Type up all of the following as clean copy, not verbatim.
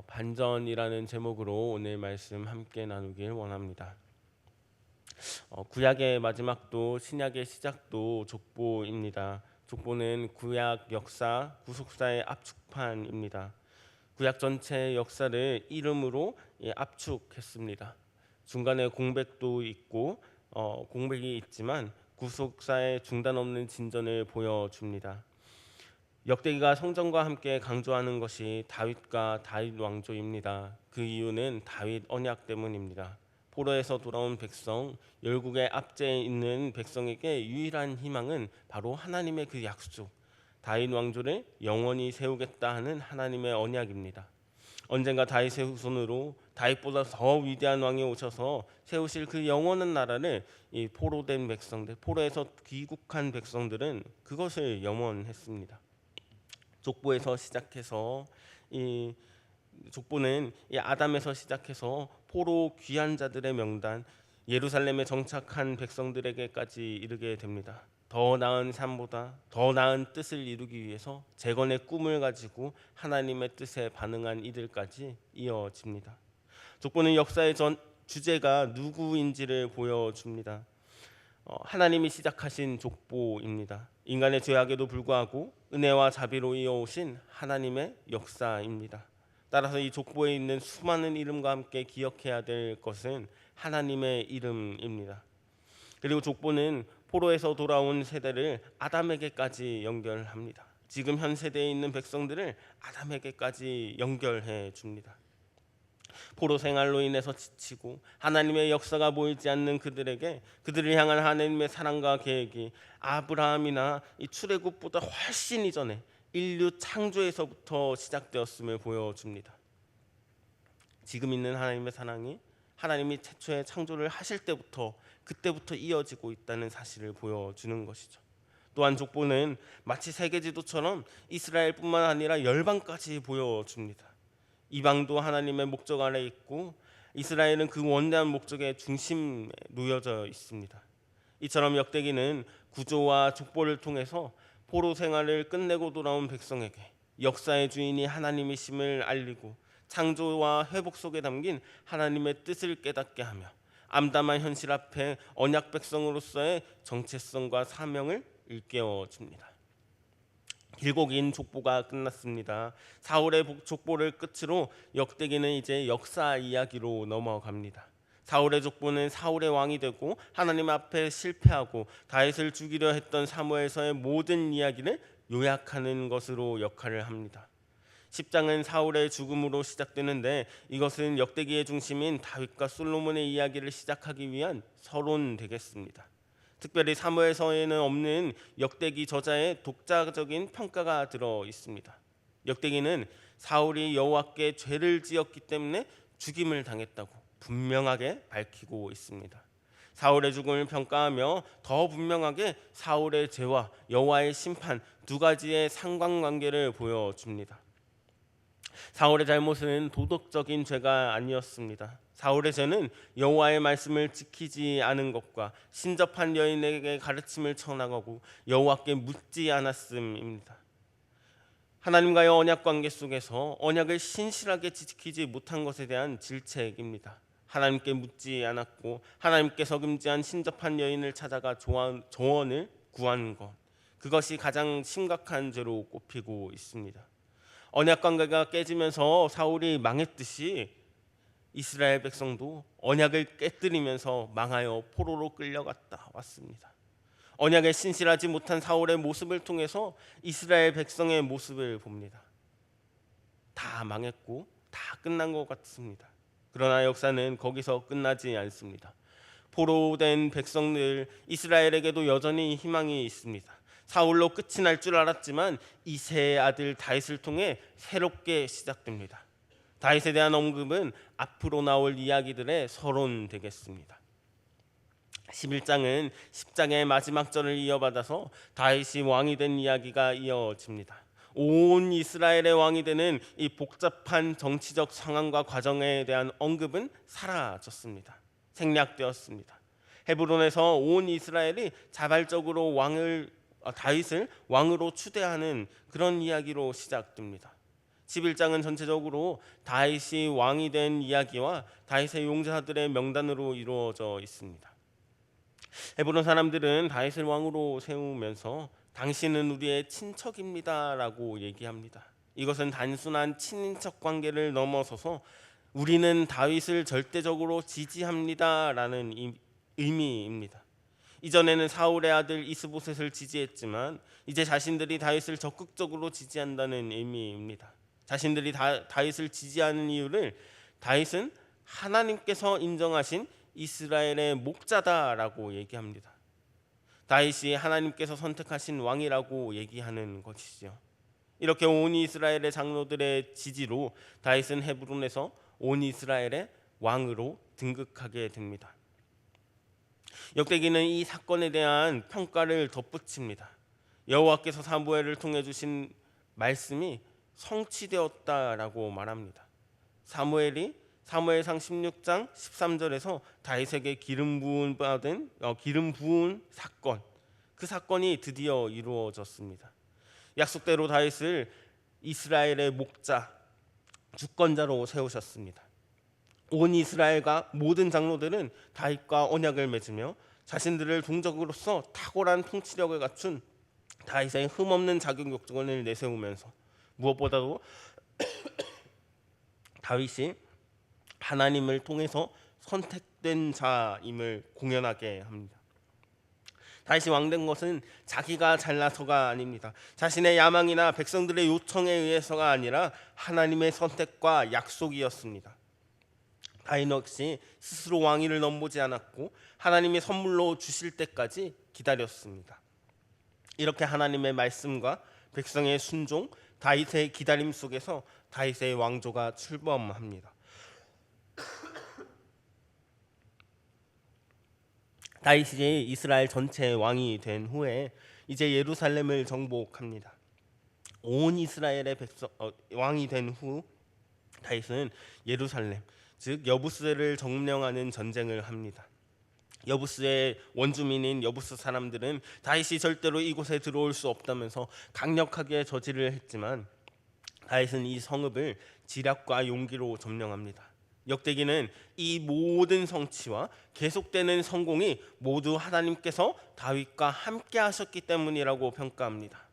반전이라는 제목으로 오늘 말씀 함께 나누길 원합니다. 구약의 마지막도 신약의 시작도 족보입니다. 족보는 구약 역사, 구속사의 압축판입니다. 구약 전체의 역사를 이름으로 압축했습니다. 중간에 공백도 있고 공백이 있지만 구속사의 중단 없는 진전을 보여줍니다. 역대기가 성전과 함께 강조하는 것이 다윗과 다윗 왕조입니다. 그 이유는 다윗 언약 때문입니다. 포로에서 돌아온 백성, 열국의 압제에 있는 백성에게 유일한 희망은 바로 하나님의 그 약속, 다윗 왕조를 영원히 세우겠다 하는 하나님의 언약입니다. 언젠가 다윗의 후손으로 다윗보다 더 위대한 왕이 오셔서 세우실 그 영원한 나라를 이 포로된 백성들, 포로에서 귀국한 백성들은 그것을 염원했습니다. 족보에서 시작해서 이 족보는 이 아담에서 시작해서 포로 귀한 자들의 명단, 예루살렘에 정착한 백성들에게까지 이르게 됩니다. 더 나은 삶보다 더 나은 뜻을 이루기 위해서 재건의 꿈을 가지고 하나님의 뜻에 반응한 이들까지 이어집니다. 족보는 역사의 전 주제가 누구인지를 보여줍니다. 하나님이 시작하신 족보입니다. 인간의 죄악에도 불구하고 은혜와 자비로 이어오신 하나님의 역사입니다. 따라서 이 족보에 있는 수많은 이름과 함께 기억해야 될 것은 하나님의 이름입니다. 그리고 족보는 포로에서 돌아온 세대를 아담에게까지 연결합니다. 지금 현 세대에 있는 백성들을 아담에게까지 연결해 줍니다. 포로 생활로 인해서 지치고 하나님의 역사가 보이지 않는 그들에게 그들을 향한 하나님의 사랑과 계획이 아브라함이나 이 출애굽보다 훨씬 이전에 인류 창조에서부터 시작되었음을 보여줍니다. 지금 있는 하나님의 사랑이 하나님이 최초의 창조를 하실 때부터 그때부터 이어지고 있다는 사실을 보여주는 것이죠. 또한 족보는 마치 세계지도처럼 이스라엘뿐만 아니라 열방까지 보여줍니다. 이방도 하나님의 목적 아래 있고 이스라엘은 그 원대한 목적의 중심에 놓여져 있습니다. 이처럼 역대기는 구조와 족보를 통해서 포로 생활을 끝내고 돌아온 백성에게 역사의 주인이 하나님이심을 알리고 창조와 회복 속에 담긴 하나님의 뜻을 깨닫게 하며 암담한 현실 앞에 언약 백성으로서의 정체성과 사명을 일깨워 줍니다. 길고 긴 족보가 끝났습니다. 사울의 족보를 끝으로 역대기는 이제 역사 이야기로 넘어갑니다. 사울의 족보는 사울의 왕이 되고 하나님 앞에 실패하고 다윗을 죽이려 했던 사무엘서의 모든 이야기를 요약하는 것으로 역할을 합니다. 10장은 사울의 죽음으로 시작되는데 이것은 역대기의 중심인 다윗과 솔로몬의 이야기를 시작하기 위한 서론 되겠습니다. 특별히 사무엘서에는 없는 역대기 저자의 독자적인 평가가 들어 있습니다. 역대기는 사울이 여호와께 죄를 지었기 때문에 죽임을 당했다고 분명하게 밝히고 있습니다. 사울의 죽음을 평가하며 더 분명하게 사울의 죄와 여호와의 심판 두 가지의 상관관계를 보여줍니다. 사울의 잘못은 도덕적인 죄가 아니었습니다. 사울의 죄는 여호와의 말씀을 지키지 않은 것과 신접한 여인에게 가르침을 쳐나가고 여호와께 묻지 않았음입니다. 하나님과의 언약 관계 속에서 언약을 신실하게 지키지 못한 것에 대한 질책입니다. 하나님께 묻지 않았고 하나님께서 금지한 신접한 여인을 찾아가 조언을 구한 것, 그것이 가장 심각한 죄로 꼽히고 있습니다. 언약 관계가 깨지면서 사울이 망했듯이 이스라엘 백성도 언약을 깨뜨리면서 망하여 포로로 끌려갔다 왔습니다. 언약에 신실하지 못한 사울의 모습을 통해서 이스라엘 백성의 모습을 봅니다. 다 망했고 다 끝난 것 같습니다. 그러나 역사는 거기서 끝나지 않습니다. 포로된 백성들 이스라엘에게도 여전히 희망이 있습니다. 사울로 끝이 날 줄 알았지만 이새의 아들 다윗을 통해 새롭게 시작됩니다. 다윗에 대한 언급은 앞으로 나올 이야기들의 서론 되겠습니다. 11장은 10장의 마지막 절을 이어받아서 다윗이 왕이 된 이야기가 이어집니다. 온 이스라엘의 왕이 되는 이 복잡한 정치적 상황과 과정에 대한 언급은 사라졌습니다. 생략되었습니다. 헤브론에서 온 이스라엘이 자발적으로 다윗을 왕으로 추대하는 그런 이야기로 시작됩니다. 11장은 전체적으로 다윗이 왕이 된 이야기와 다윗의 용사들의 명단으로 이루어져 있습니다. 헤브론 사람들은 다윗을 왕으로 세우면서 당신은 우리의 친척입니다라고 얘기합니다. 이것은 단순한 친인척 관계를 넘어서서 우리는 다윗을 절대적으로 지지합니다라는 의미입니다. 이전에는 사울의 아들 이스보셋을 지지했지만 이제 자신들이 다윗을 적극적으로 지지한다는 의미입니다. 자신들이 다윗을 지지하는 이유를 다윗은 하나님께서 인정하신 이스라엘의 목자다라고 얘기합니다. 다윗이 하나님께서 선택하신 왕이라고 얘기하는 것이죠. 이렇게 온 이스라엘의 장로들의 지지로 다윗은 헤브론에서 온 이스라엘의 왕으로 등극하게 됩니다. 역대기는 이 사건에 대한 평가를 덧붙입니다. 여호와께서 사무엘을 통해 주신 말씀이 성취되었다라고 말합니다. 사무엘상 16장 13절에서 다윗에게 기름 부은 사건, 그 사건이 드디어 이루어졌습니다. 약속대로 다윗을 이스라엘의 목자, 주권자로 세우셨습니다. 온 이스라엘과 모든 장로들은 다윗과 언약을 맺으며 자신들을 동족으로서 탁월한 통치력을 갖춘 다윗의 흠없는 자격 요건을 내세우면서 무엇보다도 다윗이 하나님을 통해서 선택된 자임을 공언하게 합니다. 다윗이 왕된 것은 자기가 잘나서가 아닙니다. 자신의 야망이나 백성들의 요청에 의해서가 아니라 하나님의 선택과 약속이었습니다. 다윗 역시 스스로 왕위를 넘보지 않았고 하나님이 선물로 주실 때까지 기다렸습니다. 이렇게 하나님의 말씀과 백성의 순종, 다윗의 기다림 속에서 다윗의 왕조가 출범합니다. 다윗이 이스라엘 전체의 왕이 된 후에 이제 예루살렘을 정복합니다. 온 이스라엘의 왕이 된 후 다윗은 예루살렘, 즉 여부스를 점령하는 전쟁을 합니다. 여부스의 원주민인 여부스 사람들은 다윗이 절대로 이곳에 들어올 수 없다면서 강력하게 저지를 했지만 다윗은 이 성읍을 지략과 용기로 점령합니다. 역대기는 이 모든 성취와 계속되는 성공이 모두 하나님께서 다윗과 함께 하셨기 때문이라고 평가합니다.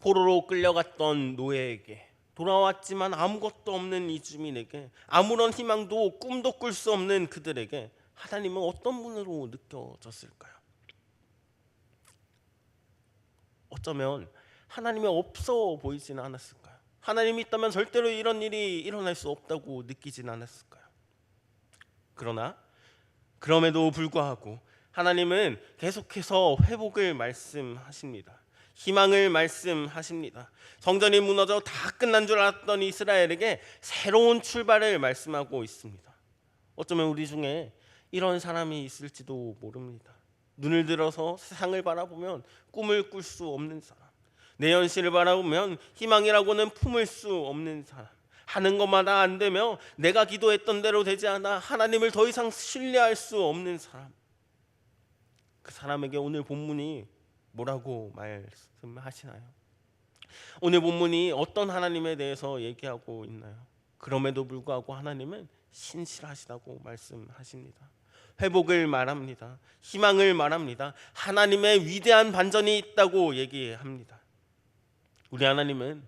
포로로 끌려갔던 노예에게, 돌아왔지만 아무것도 없는 이주민에게, 아무런 희망도 꿈도 꿀 수 없는 그들에게 하나님은 어떤 분으로 느껴졌을까요? 어쩌면 하나님이 없어 보이지는 않았을까요? 하나님이 있다면 절대로 이런 일이 일어날 수 없다고 느끼진 않았을까요? 그러나 그럼에도 불구하고 하나님은 계속해서 회복을 말씀하십니다. 희망을 말씀하십니다. 성전이 무너져 다 끝난 줄 알았던 이스라엘에게 새로운 출발을 말씀하고 있습니다. 어쩌면 우리 중에 이런 사람이 있을지도 모릅니다. 눈을 들어서 세상을 바라보면 꿈을 꿀 수 없는 사람, 내 현실을 바라보면 희망이라고는 품을 수 없는 사람, 하는 것마다 안 되며 내가 기도했던 대로 되지 않아 하나님을 더 이상 신뢰할 수 없는 사람, 그 사람에게 오늘 본문이 뭐라고 말씀하시나요? 오늘 본문이 어떤 하나님에 대해서 얘기하고 있나요? 그럼에도 불구하고 하나님은 신실하시다고 말씀하십니다. 회복을 말합니다. 희망을 말합니다. 하나님의 위대한 반전이 있다고 얘기합니다. 우리 하나님은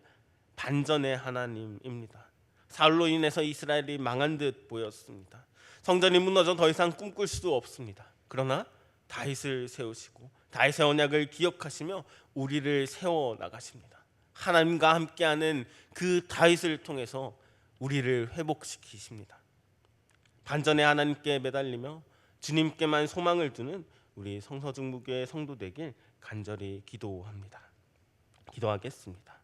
반전의 하나님입니다. 사울로 인해서 이스라엘이 망한 듯 보였습니다. 성전이 무너져 더 이상 꿈꿀 수 없습니다. 그러나 다윗을 세우시고 다윗의 언약을 기억하시며 우리를 세워 나가십니다. 하나님과 함께하는 그 다윗을 통해서 우리를 회복시키십니다. 반전의 하나님께 매달리며 주님께만 소망을 두는 우리 성서중부교회 성도 되길 간절히 기도합니다. 기도하겠습니다.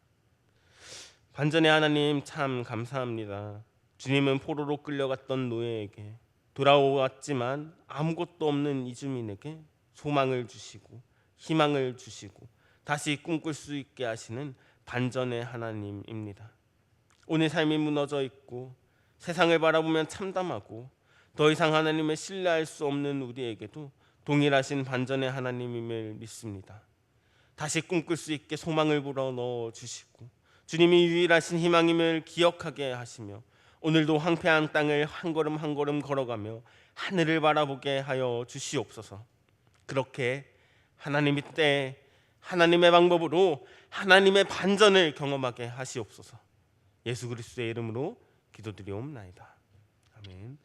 반전의 하나님 참 감사합니다. 주님은 포로로 끌려갔던 노예에게, 돌아왔지만 아무것도 없는 이주민에게 소망을 주시고 희망을 주시고 다시 꿈꿀 수 있게 하시는 반전의 하나님입니다. 오늘 삶이 무너져 있고 세상을 바라보면 참담하고 더 이상 하나님을 신뢰할 수 없는 우리에게도 동일하신 반전의 하나님임을 믿습니다. 다시 꿈꿀 수 있게 소망을 불어넣어 주시고 주님이 유일하신 희망임을 기억하게 하시며 오늘도 황폐한 땅을 한 걸음 한 걸음 걸어가며 하늘을 바라보게 하여 주시옵소서. 그렇게 하나님의 때 하나님의 방법으로 하나님의 반전을 경험하게 하시옵소서. 예수 그리스도의 이름으로 기도드리옵나이다. 아멘.